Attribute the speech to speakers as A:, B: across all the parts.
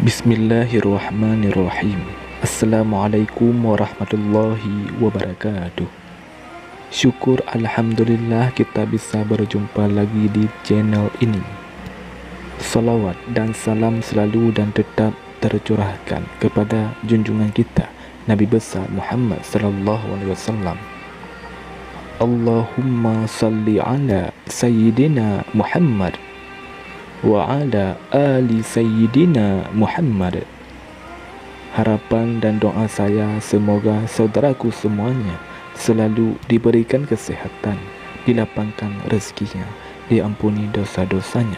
A: Bismillahirrahmanirrahim. Assalamualaikum warahmatullahi wabarakatuh. Syukur alhamdulillah kita bisa berjumpa lagi di channel ini. Salawat dan salam selalu dan tetap tercurahkan kepada junjungan kita Nabi besar Muhammad sallallahu alaihi wasallam. Allahumma salli ala sayyidina Muhammad wa ala ali sayyidina Muhammad. Harapan dan doa saya semoga saudaraku semuanya selalu diberikan kesehatan, dilapangkan rezekinya, diampuni dosa-dosanya,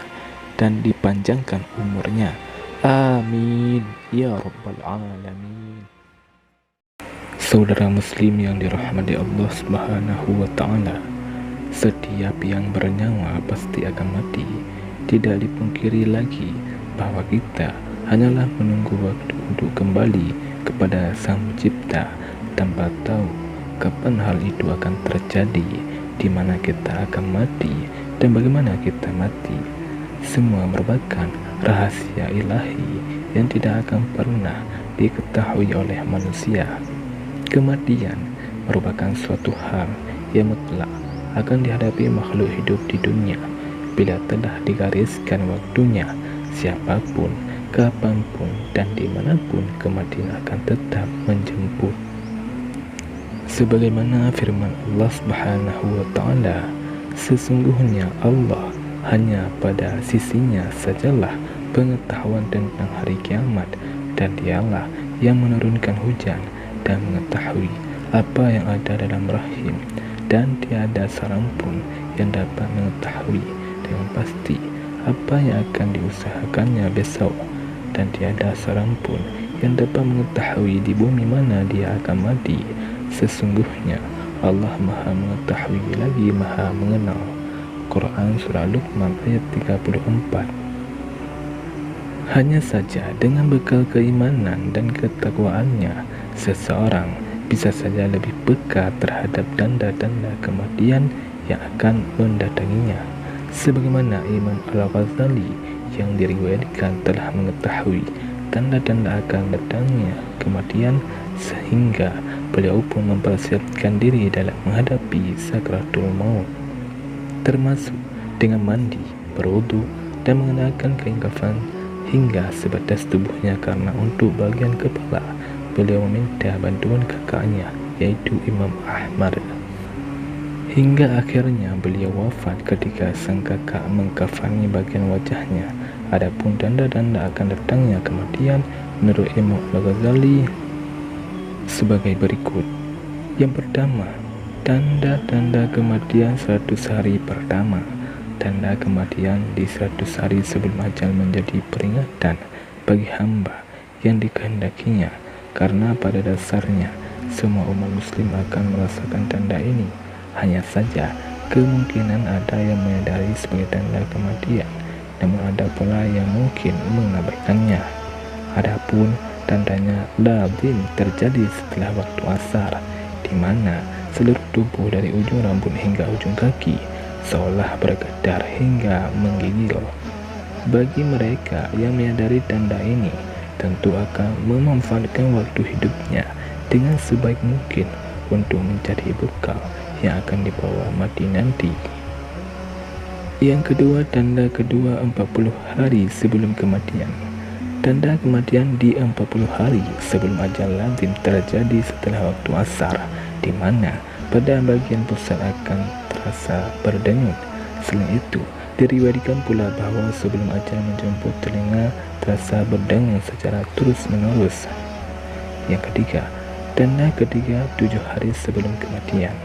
A: dan dipanjangkan umurnya. Amin ya rabbal alamin. Saudara muslim yang dirahmati Allah Subhanahu wa taala, setiap yang bernyawa pasti akan mati. Tidak dipungkiri lagi bahwa kita hanyalah menunggu waktu untuk kembali kepada Sang Pencipta tanpa tahu kapan hal itu akan terjadi, di mana kita akan mati dan bagaimana kita mati. Semua merupakan rahasia ilahi yang tidak akan pernah diketahui oleh manusia. Kematian merupakan suatu hal yang mutlak akan dihadapi makhluk hidup di dunia. Bila telah digariskan waktunya, siapapun, kapanpun, dan dimanapun kematian akan tetap menjemput. Sebagaimana firman Allah Subhanahu wa ta'ala, sesungguhnya Allah hanya pada sisinya sajalah pengetahuan tentang hari kiamat, dan dialah yang menurunkan hujan dan mengetahui apa yang ada dalam rahim, dan tiada seorang pun yang dapat mengetahui dengan pasti apa yang akan diusahakannya besok, dan tiada seorang pun yang dapat mengetahui di bumi mana dia akan mati. Sesungguhnya Allah Maha mengetahui lagi Maha mengenal. Quran Surah Luqman ayat 34. Hanya saja dengan bekal keimanan dan ketakwaannya, seseorang bisa saja lebih peka terhadap tanda-tanda kematian yang akan mendatanginya. Sebagaimana Imam Al-Ghazali yang diriwayatkan telah mengetahui tanda-tanda akan datangnya kematian, sehingga beliau pun mempersiapkan diri dalam menghadapi sakratul maut, termasuk dengan mandi, berwudu, dan mengenakan kain kafan hingga sebatas tubuhnya, karena untuk bagian kepala beliau meminta bantuan kakaknya, yaitu Imam Ahmad. Hingga akhirnya beliau wafat ketika sang kakak mengkafani bagian wajahnya. Adapun tanda-tanda akan datangnya kematian menurut Imam Al-Ghazali sebagai berikut. Yang pertama, tanda-tanda kematian 100 hari pertama. Tanda kematian di 100 hari sebelum ajal menjadi peringatan bagi hamba yang dikehendakinya, karena pada dasarnya semua umat muslim akan merasakan tanda ini. Hanya saja kemungkinan ada yang menyadari sebagai tanda kematian, namun ada pula yang mungkin mengabaikannya. Adapun tandanya lazim terjadi setelah waktu asar, di mana seluruh tubuh dari ujung rambut hingga ujung kaki seolah bergetar hingga menggigil. Bagi mereka yang menyadari tanda ini, tentu akan memanfaatkan waktu hidupnya dengan sebaik mungkin untuk mencari bekal yang akan dibawa mati nanti. Yang kedua, tanda kedua 40 hari sebelum kematian. Tanda kematian di 40 hari sebelum ajal lazim terjadi setelah waktu asar, di mana pada bagian pusat akan terasa berdenyut. Selain itu, diriwayatkan pula bahwa sebelum ajal menjemput, telinga terasa berdengung secara terus-menerus. Yang ketiga, tanda ketiga 7 hari sebelum kematian.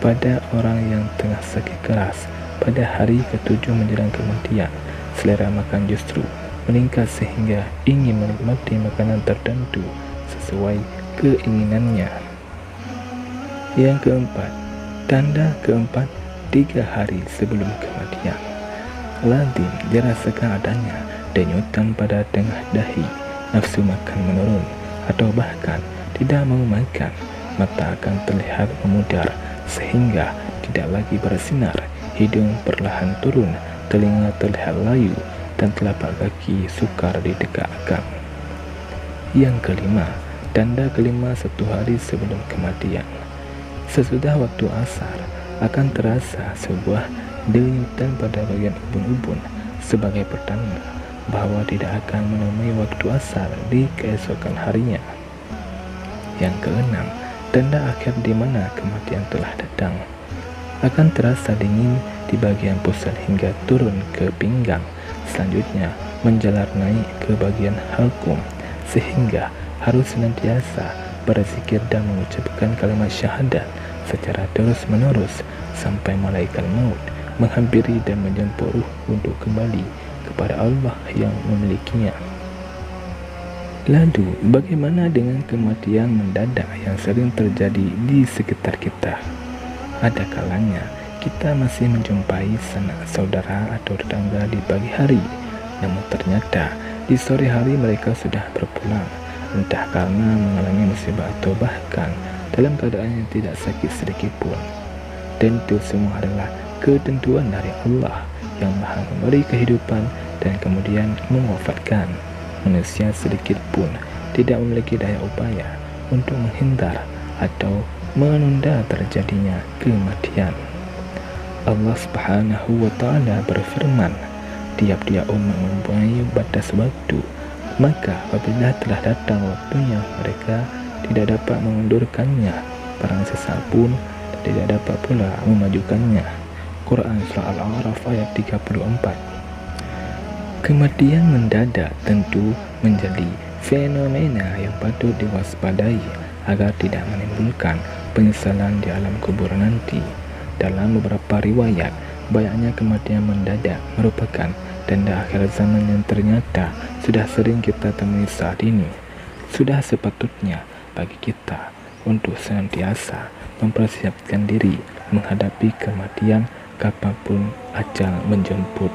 A: Pada orang yang tengah sakit keras, pada hari ke-7 menjelang kematian, selera makan justru meningkat sehingga ingin menikmati makanan tertentu sesuai keinginannya. Yang keempat, Tanda keempat, 3 hari sebelum kematian. Lazim dirasakan adanya denyutan pada tengah dahi, nafsu makan menurun, atau bahkan tidak mau makan. Mata akan terlihat memudar sehingga tidak lagi bersinar, hidung perlahan turun, telinga terlihat layu, dan telapak kaki sukar ditegakkan. Yang kelima, tanda kelima 1 hari sebelum kematian. Sesudah waktu asar akan terasa sebuah denyutan pada bagian ubun-ubun sebagai pertanda bahwa tidak akan menemui waktu asar di keesokan harinya. Yang keenam, tanda akhir di mana kematian telah datang. Akan terasa dingin di bagian pusat hingga turun ke pinggang, selanjutnya menjalar naik ke bagian halkum, sehingga harus senantiasa berzikir dan mengucapkan kalimat syahadat secara terus-menerus sampai malaikat maut menghampiri dan menjemput ruh untuk kembali kepada Allah yang memilikinya. Lalu, bagaimana dengan kematian mendadak yang sering terjadi di sekitar kita? Ada kalanya kita masih menjumpai sanak saudara atau tetangga di pagi hari, namun ternyata di sore hari mereka sudah berpulang, entah karena mengalami musibah atau bahkan dalam keadaan yang tidak sakit sedikit pun. Dan itu semua adalah ketentuan dari Allah yang Maha memberi kehidupan dan kemudian mewafatkan. Manusia sedikit pun tidak memiliki daya upaya untuk menghindar atau menunda terjadinya kematian. Allah Subhanahu wa Ta'ala berfirman, tiap-tiap umat mempunyai batas waktu, maka apabila telah datang waktunya mereka tidak dapat mengundurkannya, barang sesat pun tidak dapat pula memajukannya. Quran Surah Al-A'raf ayat 34. Kematian mendadak tentu menjadi fenomena yang patut diwaspadai agar tidak menimbulkan penyesalan di alam kubur nanti. Dalam beberapa riwayat, banyaknya kematian mendadak merupakan tanda akhir zaman yang ternyata sudah sering kita temui saat ini. Sudah sepatutnya bagi kita untuk senantiasa mempersiapkan diri menghadapi kematian kapanpun ajal menjemput,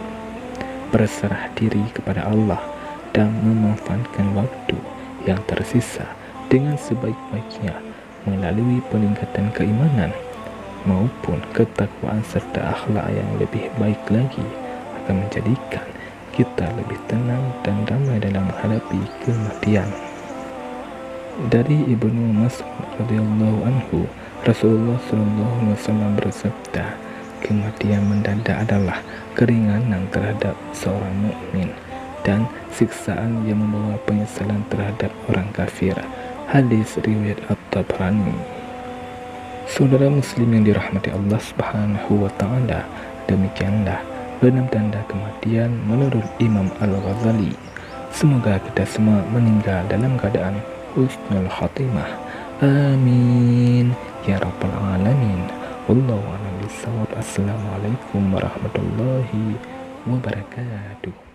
A: berserah diri kepada Allah dan memanfaatkan waktu yang tersisa dengan sebaik-baiknya melalui peningkatan keimanan maupun ketakwaan serta akhlak yang lebih baik lagi akan menjadikan kita lebih tenang dan damai dalam menghadapi kematian. Dari Ibnu Mas'ud radhiyallahu anhu, Rasulullah SAW bersabda, kematian mendadak adalah keringanan terhadap seorang mukmin dan siksaan yang membawa penyesalan terhadap orang kafir. Hadis riwayat At-Tabrani. Saudara muslim yang dirahmati Allah Subhanahu wa Ta'ala, demikianlah 6 tanda kematian menurut Imam Al-Ghazali. Semoga kita semua meninggal dalam keadaan husnul khatimah. Amin ya rabbal alamin. Wallahu a'lam bishawab. Assalamualaikum warahmatullahi wabarakatuh.